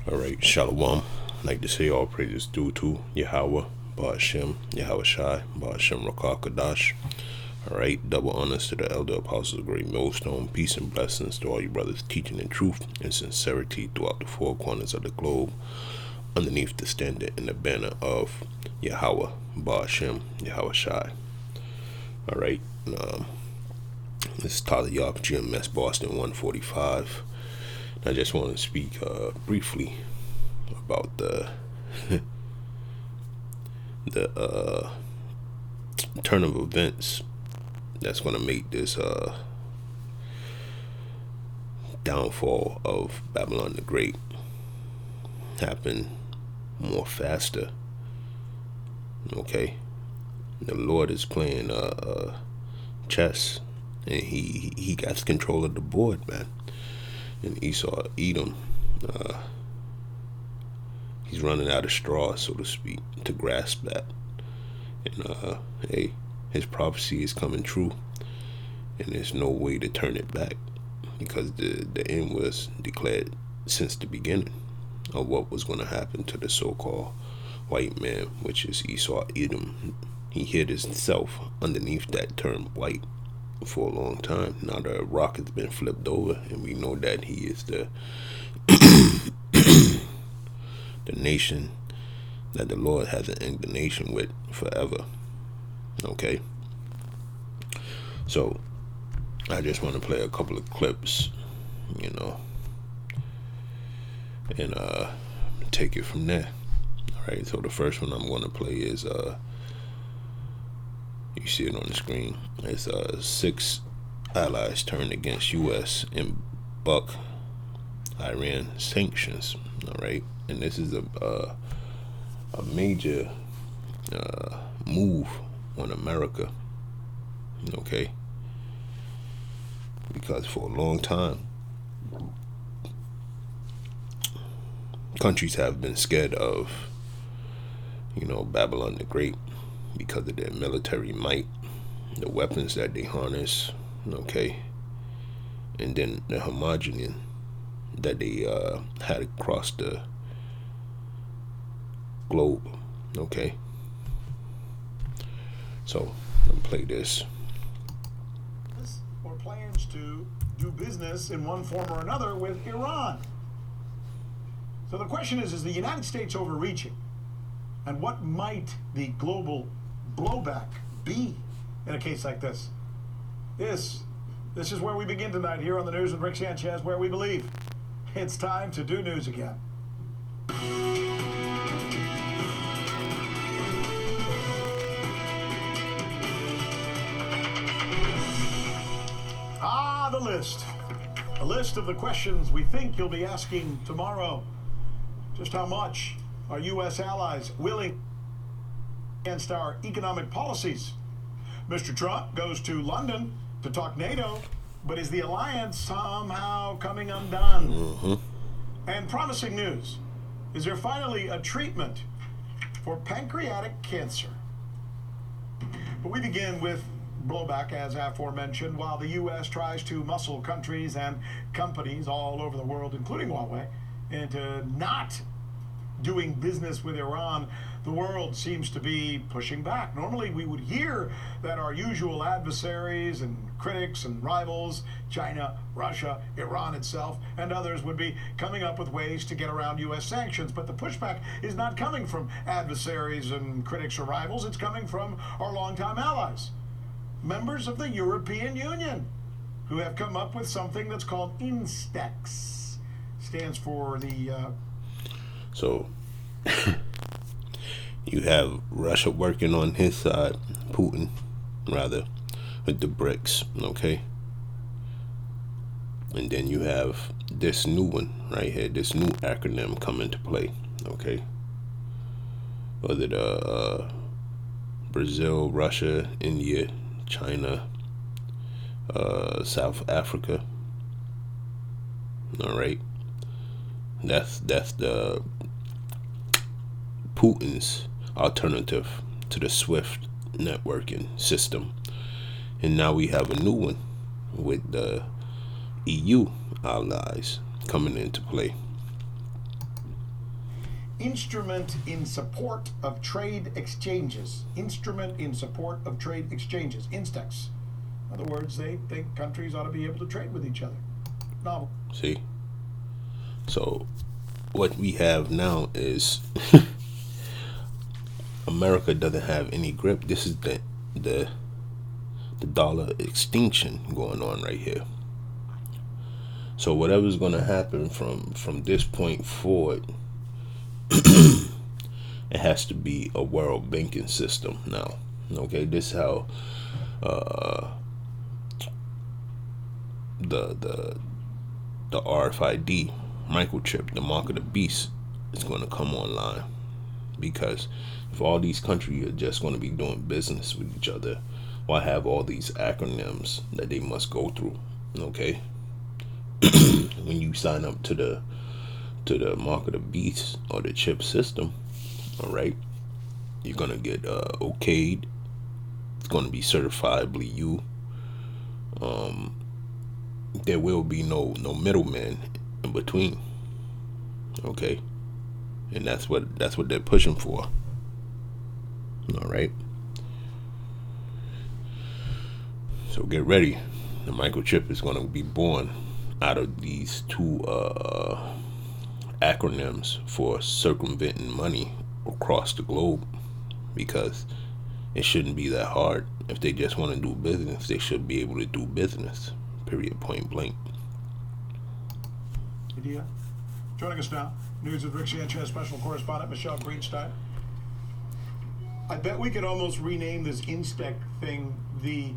All right, Shalom. Like to say all praises due to Yahweh, Ba'ashem, Yahweh Shai, Ba'ashem Rakah Kadash. All right, double honors to the elder apostles of Great Millstone. Peace and blessings to all you brothers teaching in truth and sincerity throughout the four corners of the globe, underneath the standard and the banner of Yahweh, Ba'ashem, Yahweh Shai. All right, this is Tyler Yarp, GMS Boston 145. I just want to speak briefly about the turn of events that's going to make this downfall of Babylon the Great happen more faster. Okay, the Lord is playing chess, and he got control of the board, man. And Esau, Edom, he's running out of straw, so to speak, to grasp that. And hey, his prophecy is coming true, and there's no way to turn it back, because the end was declared since the beginning of what was going to happen to the so-called white man, which is Esau, Edom. He hid himself underneath that term white for a long time. Now the rock has been flipped over, and we know that he is the the nation that the Lord has an indignation with forever. Okay, so I just want to play a couple of clips, and take it from there. All right, so the first one I'm going to play is you see it on the screen. It's 6 allies turned against U.S. and buck Iran sanctions. All right, and this is a major move on America. Okay, because for a long time, countries have been scared of, Babylon the Great, because of their military might, the weapons that they harness, okay, and then the homogeneity that they had across the globe, okay. So I'm gonna play this. Or plans to do business in one form or another with Iran. So the question is the United States overreaching? And what might the global blowback be in a case like this? This is where we begin tonight here on the News with Rick Sanchez, where we believe it's time to do news again. The list. A list of the questions we think you'll be asking tomorrow. Just how much are U.S. allies willing against our economic policies? Mr. Trump goes to London to talk NATO, but is the alliance somehow coming undone? Mm-hmm. And promising news. Is there finally a treatment for pancreatic cancer? But we begin with blowback, as aforementioned, while the U.S. tries to muscle countries and companies all over the world, including Huawei, into not doing business with Iran. The world seems to be pushing back. Normally we would hear that our usual adversaries and critics and rivals, China, Russia, Iran itself, and others, would be coming up with ways to get around U.S. sanctions. But the pushback is not coming from adversaries and critics or rivals. It's coming from our longtime allies, members of the European Union, who have come up with something that's called INSTEX. Stands for the So you have Russia working on his side, Putin rather, with the BRICS, okay? And then you have this new one right here, this new acronym come into play, okay? Was it Brazil, Russia, India, China, South Africa? All right, that's the Putin's alternative to the SWIFT networking system. And now we have a new one with the EU allies coming into play. instrument in support of trade exchanges. Instrument in support of trade exchanges. Instex. In other words, they think countries ought to be able to trade with each other. Novel. See? So what we have now is America doesn't have any grip. This is the dollar extinction going on right here. So whatever's going to happen from this point forward, it has to be a world banking system now. Okay, this is how the RFID microchip, the mark of the beast, is going to come online. Because if all these countries are just going to be doing business with each other, why have all these acronyms that they must go through? Okay, when you sign up to the mark of the beast or the chip system, all right, you're gonna get okayed. It's gonna be certifiably you. There will be no middleman in between. Okay, and that's what they're pushing for. All right. So get ready. The microchip is going to be born out of these two acronyms for circumventing money across the globe, because it shouldn't be that hard. If they just want to do business, they should be able to do business. Period. Point blank. Idea. Joining us now, News with Rick Sanchez, special correspondent Michelle Greenstein. I bet we could almost rename this Instec thing the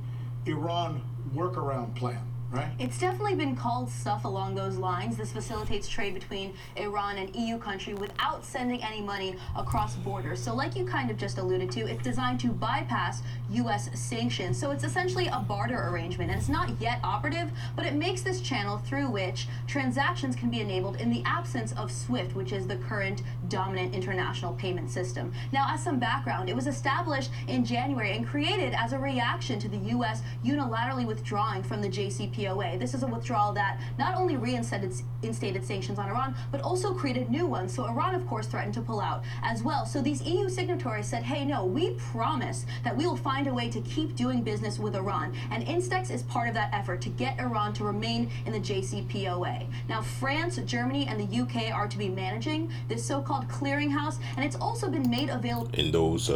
Iran workaround plan, right? It's definitely been called stuff along those lines. This facilitates trade between Iran and EU country without sending any money across borders. So like you kind of just alluded to, it's designed to bypass U.S. sanctions. So it's essentially a barter arrangement, and it's not yet operative, but it makes this channel through which transactions can be enabled in the absence of SWIFT, which is the current dominant international payment system. Now, as some background, it was established in January and created as a reaction to the U.S. unilaterally withdrawing from the JCPOA. This is a withdrawal that not only reinstated sanctions on Iran, but also created new ones. So Iran, of course, threatened to pull out as well. So these EU signatories said, hey, no, we promise that we will find a way to keep doing business with Iran. And Instex is part of that effort to get Iran to remain in the JCPOA. Now, France, Germany, and the UK are to be managing this so-called clearinghouse, and it's also been made available in those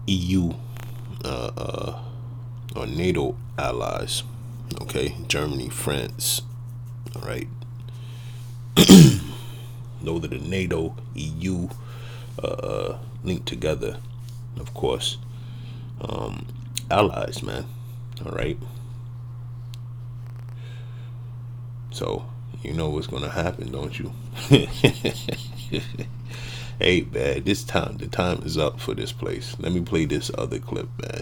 EU or NATO allies. Okay, Germany, France, all right. Those are the NATO, EU linked together, of course, allies, man. All right. So you know what's gonna happen, don't you? Hey, man, the time is up for this place. Let me play this other clip, man.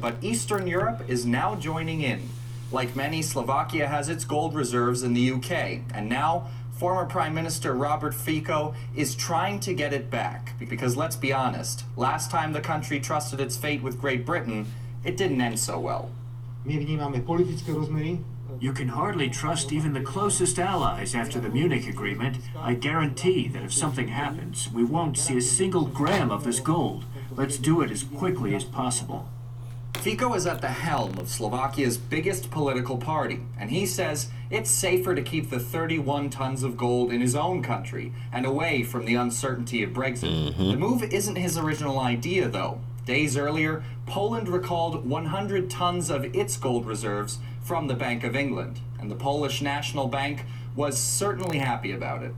But Eastern Europe is now joining in. Like many, Slovakia has its gold reserves in the UK, and now former Prime Minister Robert Fico is trying to get it back. Because let's be honest, last time the country trusted its fate with Great Britain, it didn't end so well. You can hardly trust even the closest allies after the Munich agreement. I guarantee that if something happens, we won't see a single gram of this gold. Let's do it as quickly as possible. Fico is at the helm of Slovakia's biggest political party, and he says it's safer to keep the 31 tons of gold in his own country and away from the uncertainty of Brexit. The move isn't his original idea, though. Days earlier, Poland recalled 100 tons of its gold reserves from the Bank of England, and the Polish National Bank was certainly happy about it.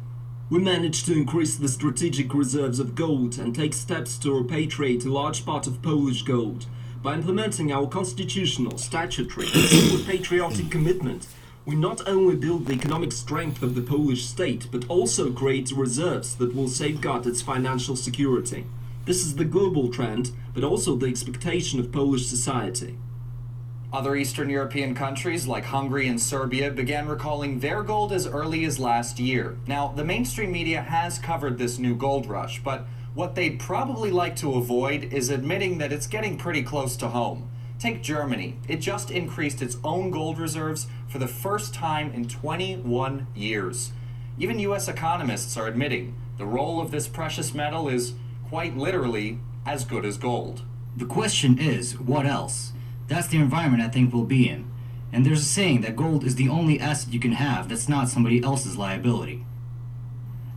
We managed to increase the strategic reserves of gold and take steps to repatriate a large part of Polish gold. By implementing our constitutional, statutory, and civil patriotic commitment, we not only build the economic strength of the Polish state, but also create reserves that will safeguard its financial security. This is the global trend, but also the expectation of Polish society. Other Eastern European countries like Hungary and Serbia began recalling their gold as early as last year. Now, the mainstream media has covered this new gold rush, but what they'd probably like to avoid is admitting that it's getting pretty close to home. Take Germany. It just increased its own gold reserves for the first time in 21 years. Even US economists are admitting the role of this precious metal is, quite literally, as good as gold. The question is, what else? That's the environment I think we'll be in. And there's a saying that gold is the only asset you can have that's not somebody else's liability.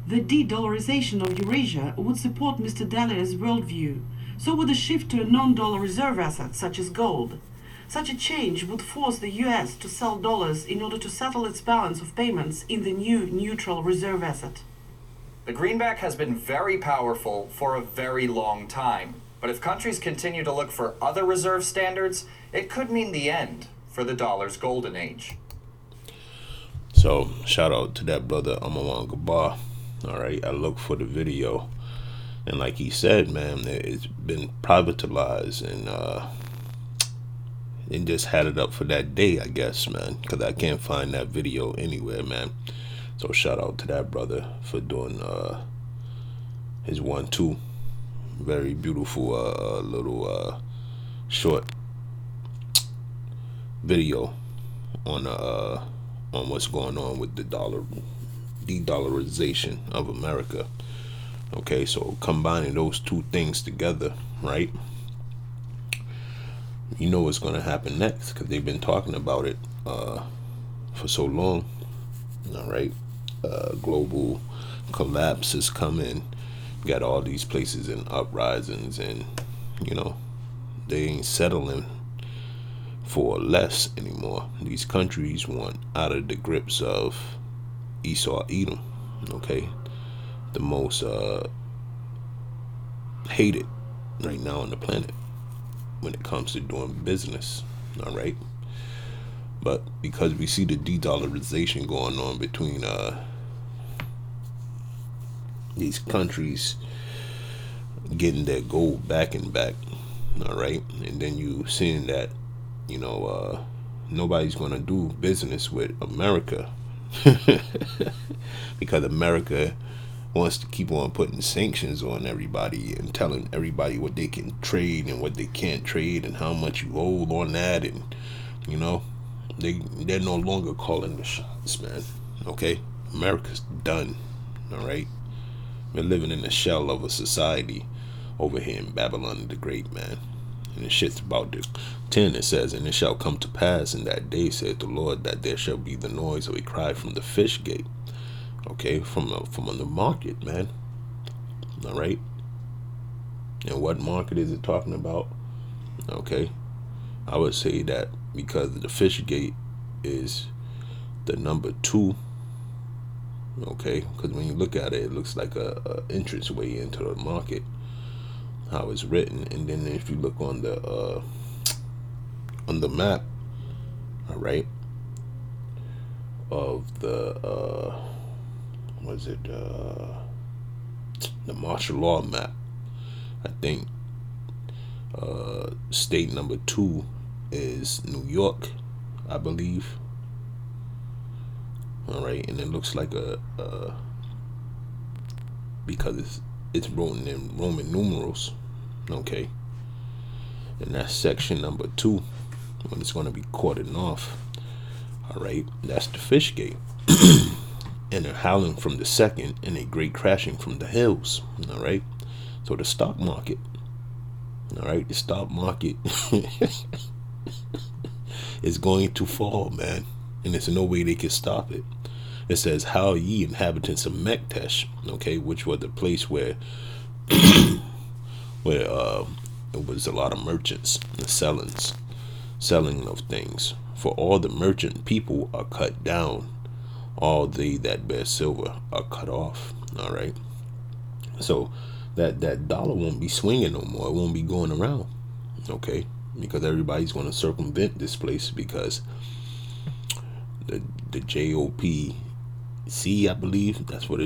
The de-dollarization of Eurasia would support Mr. Dallier's worldview. So would a shift to a non-dollar reserve asset such as gold. Such a change would force the US to sell dollars in order to settle its balance of payments in the new neutral reserve asset. The greenback has been very powerful for a very long time, but if countries continue to look for other reserve standards, it could mean the end for the dollar's golden age. So shout out to that brother Amawan Gabar. All right, I looked for the video, and like he said, man, it's been privatized, and just had it up for that day, I guess, man, because I can't find that video anywhere, man. So shout out to that brother for doing his 1-2. Very beautiful little short video on what's going on with the de-dollarization of America. Okay, so combining those two things together, right? You know what's going to happen next, because they've been talking about it for so long. All right, global collapse is coming. Got all these places in uprisings, and you know they ain't settling for less anymore. These countries want out of the grips of Esau Edom. Okay, the most hated right now on the planet when it comes to doing business. All right, but because we see the de-dollarization going on between these countries getting their gold back and back, all right, and then you seeing that, you know, nobody's going to do business with America because America wants to keep on putting sanctions on everybody and telling everybody what they can trade and what they can't trade and how much you owe on that, and you know they're no longer calling the shots, man. Okay, America's done. All right, we're living in a shell of a society over here in Babylon the Great, man. And the shit's about to 10. It says, and it shall come to pass in that day, saith the Lord, that there shall be the noise of a cry from the fish gate. Okay, from the market, man. All right, and what market is it talking about? Okay, I would say that because the fish gate is the number 2. Okay, because when you look at it, it looks like a entranceway into the market, how it's written. And then if you look on the map, all right, of the the martial law map, I think state number 2 is New York, I believe. All right, and it looks like because it's written in Roman numerals. Okay, and that's section number 2 when it's going to be cordoned off. All right, that's the fish gate. And a howling from the second, and a great crashing from the hills. All right, so the stock market, all right, the stock market is going to fall, man, and there's no way they can stop it. It says, "Howl ye inhabitants of Mektesh," okay, which was the place where it was a lot of merchants and selling of things. For all the merchant people are cut down, all they that bear silver are cut off. All right, so that dollar won't be swinging no more. It won't be going around. Okay, because everybody's going to circumvent this place, because the JOPC, I believe that's what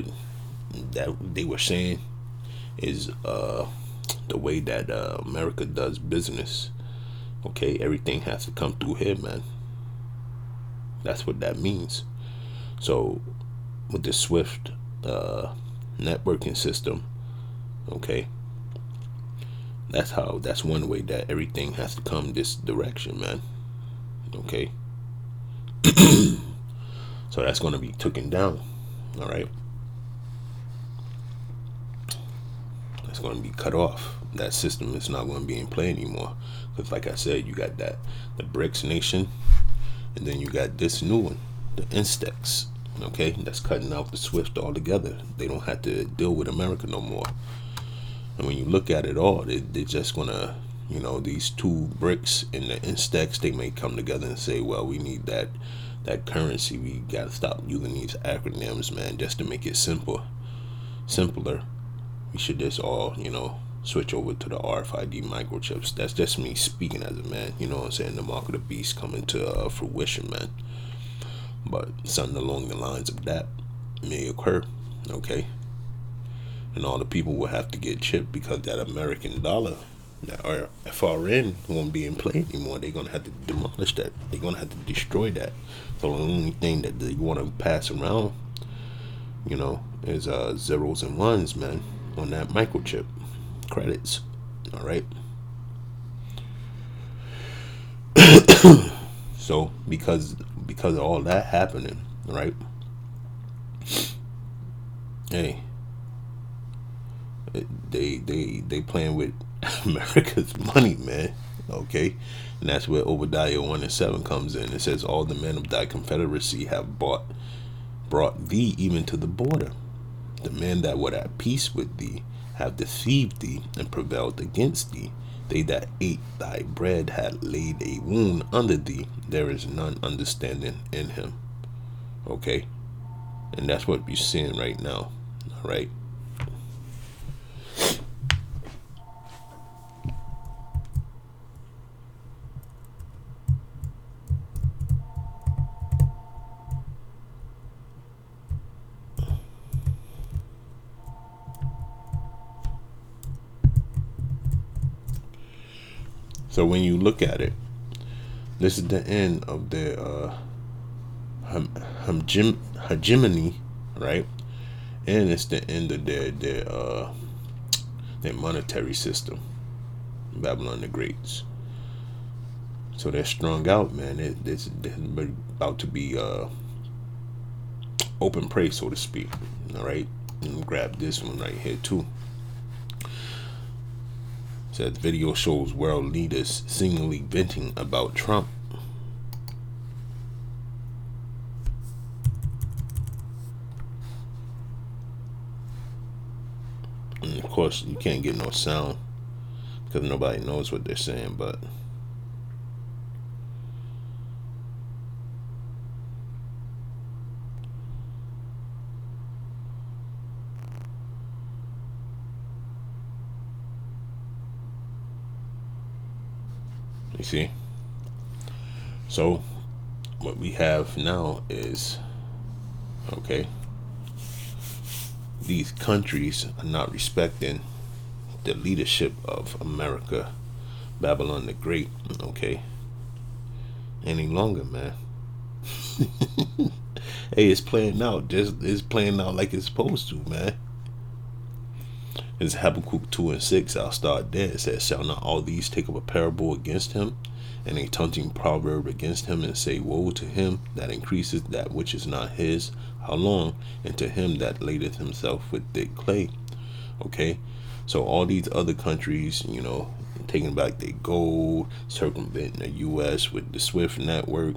that they were saying, is the way that America does business. Okay, everything has to come through here, man. That's what that means. So with the SWIFT networking system, okay, That's one way that everything has to come this direction, man. Okay. So that's going to be taken down. All right. That's going to be cut off. That system is not going to be in play anymore. Because like I said, you got the BRICS nation, and then you got this new one, the Instex. Okay, that's cutting out the SWIFT altogether. They don't have to deal with America no more. And when you look at it all, they're just gonna, these two BRICS and the Instex, they may come together and say, well, we need that currency. We gotta stop using these acronyms, man, just to make it simpler. We should just all, switch over to the RFID microchips. That's just me speaking as a man. You know what I'm saying? The mark of the beast coming to fruition, man. But something along the lines of that may occur. Okay. And all the people will have to get chipped because that American dollar, that FRN, won't be in play anymore. They're going to have to demolish that. They're going to have to destroy that. So the only thing that they want to pass around, is zeros and ones, man, on that microchip. Credits. All right. So because of all that happening, right? Hey, they playing with America's money, man. Okay, and that's where Obadiah 1:7 comes in. It says, all the men of thy confederacy have brought thee even to the border. The men that were at peace with thee have deceived thee and prevailed against thee. They that ate thy bread had laid a wound under thee. There is none understanding in him. Okay, and that's what you're seeing right now. All right. So when you look at it, this is the end of their hegemony, right? And it's the end of their monetary system, Babylon the Greats. So they're strung out, man. It's about to be open prey, so to speak. All right, and grab this one right here too. Says video shows world leaders seemingly venting about Trump. And of course, you can't get no sound because nobody knows what they're saying, but you see. So what we have now is, okay, these countries are not respecting the leadership of America, Babylon the Great, okay, any longer, man. Hey, it's playing out. It's playing out like it's supposed to, man. It's Habakkuk 2:6. I'll start there. It says, shall not all these take up a parable against him, and a taunting proverb against him, and say, woe to him that increaseth that which is not his, how long? And to him that ladeth himself with thick clay. Okay, so all these other countries, taking back their gold, circumventing the U.S. with the SWIFT network.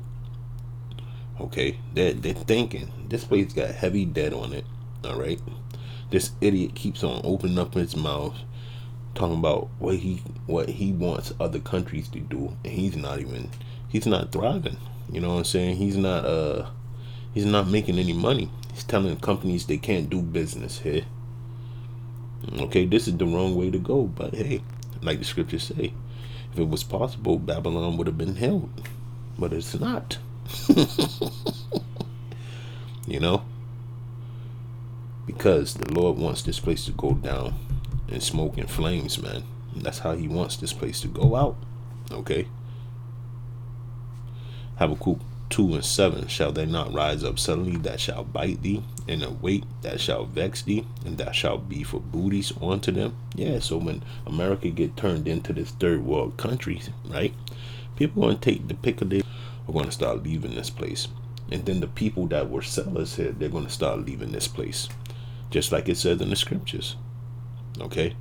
Okay, they're thinking this place got heavy debt on it. All right, this idiot keeps on opening up his mouth, talking about what he wants other countries to do, and he's not thriving. You know what I'm saying? He's not making any money. He's telling companies they can't do business here. Okay, this is the wrong way to go, but hey, like the scriptures say, if it was possible, Babylon would have been held, but it's not. Because the Lord wants this place to go down in smoke and flames, man. That's how he wants this place to go out. Okay. Habakkuk 2 and 7, shall there not rise up suddenly that shall bite thee, and a weight that shall vex thee, and that shall be for booties unto them? Yeah, so when America get turned into this third world country, right, people are going to take the pick of their, are going to start leaving this place. And then the people that were settlers here, they're going to start leaving this place, just like it says in the scriptures. Okay.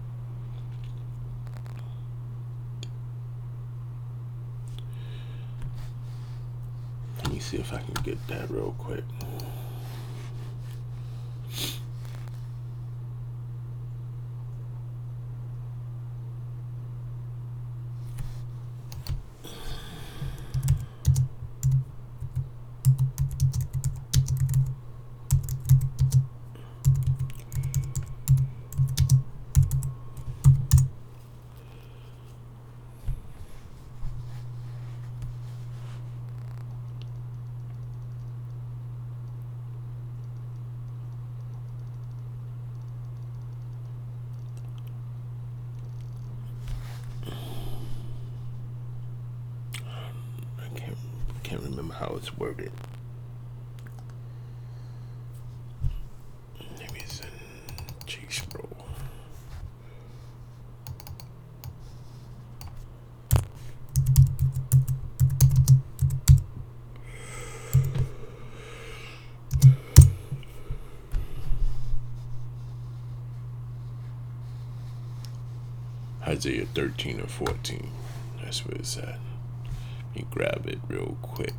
Let me see if I can get that real quick. Can't remember how it's worded. Maybe it's in Chase Bro. Isaiah 13 or 14. That's where it's at. Let me grab it real quick.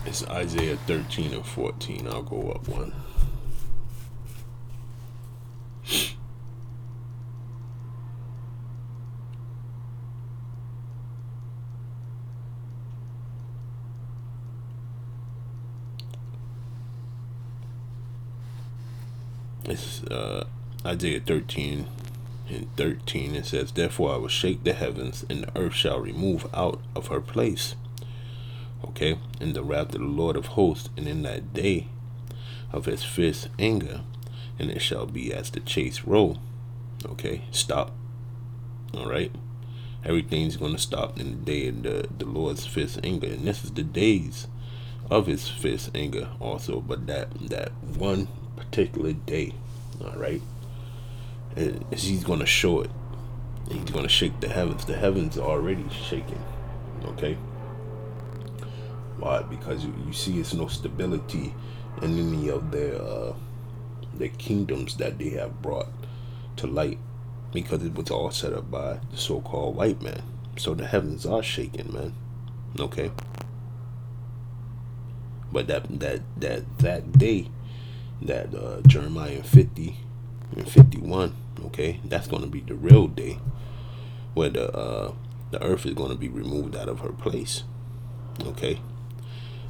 It's Isaiah 13 or 14. I'll go up one. It's Isaiah 13 and 13. It says, therefore I will shake the heavens, and the earth shall remove out of her place. Okay, in the wrath of the Lord of hosts, and in that day of his fierce anger, and it shall be as the chase roe. Okay, stop. All right, everything's going to stop in the day of the Lord's fierce anger, and this is the days of his fierce anger also, but that one particular day, all right, he's going to show it. He's going to shake the heavens. The heavens are already shaking. Okay. Why? Because you see, it's no stability in any of their kingdoms that they have brought to light, because it was all set up by the so-called white man. So the heavens are shaking, man. Okay. But that day, that Jeremiah 50 and 51, okay, that's going to be the real day where the earth is going to be removed out of her place. Okay.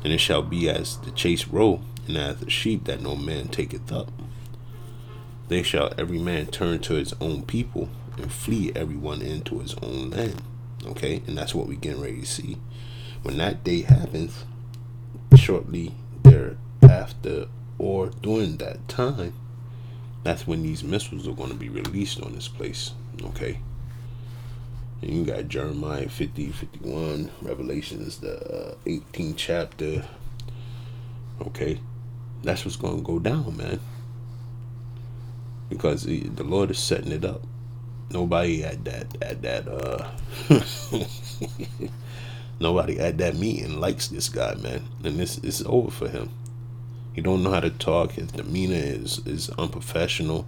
And it shall be as the chase roe, and as the sheep that no man taketh up. They shall every man turn to his own people, and flee everyone into his own land. Okay, and that's what we're getting ready to see. When that day happens, shortly thereafter, or during that time, that's when these missiles are going to be released on this place. Okay. And you got Jeremiah 50, 51, Revelations, the 18th chapter. Okay. That's what's going to go down, man. Because the Lord is setting it up. Nobody at that nobody at that meeting likes this guy, man. And this is over for him. He don't know how to talk. His demeanor is unprofessional.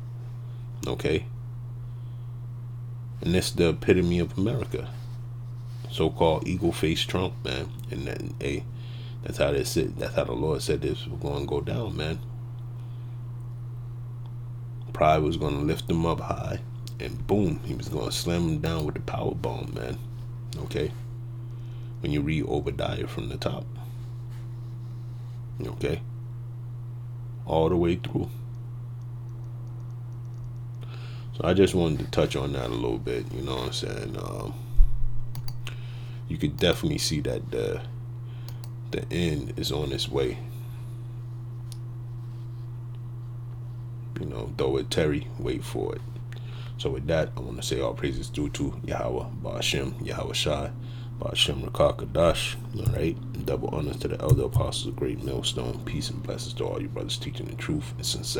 Okay. And this the epitome of America. So-called eagle-faced Trump, man. And then, hey, that's how they said. That's how the Lord said this was going to go down, man. Pride was going to lift him up high, and boom, he was going to slam him down with the power bomb, man. Okay. When you read Obadiah from the top. Okay. All the way through. So I just wanted to touch on that a little bit, you know what I'm saying? You could definitely see that the end is on its way. You know, though it tarry, wait for it. So with that, I want to say all praises due to Yahweh, Ba'ashem, Yahweh Shai, Ba'ashem Rakah Kadash. Alright, double honors to the elder apostles of Great Millstone. Peace and blessings to all you brothers teaching the truth and sincerity.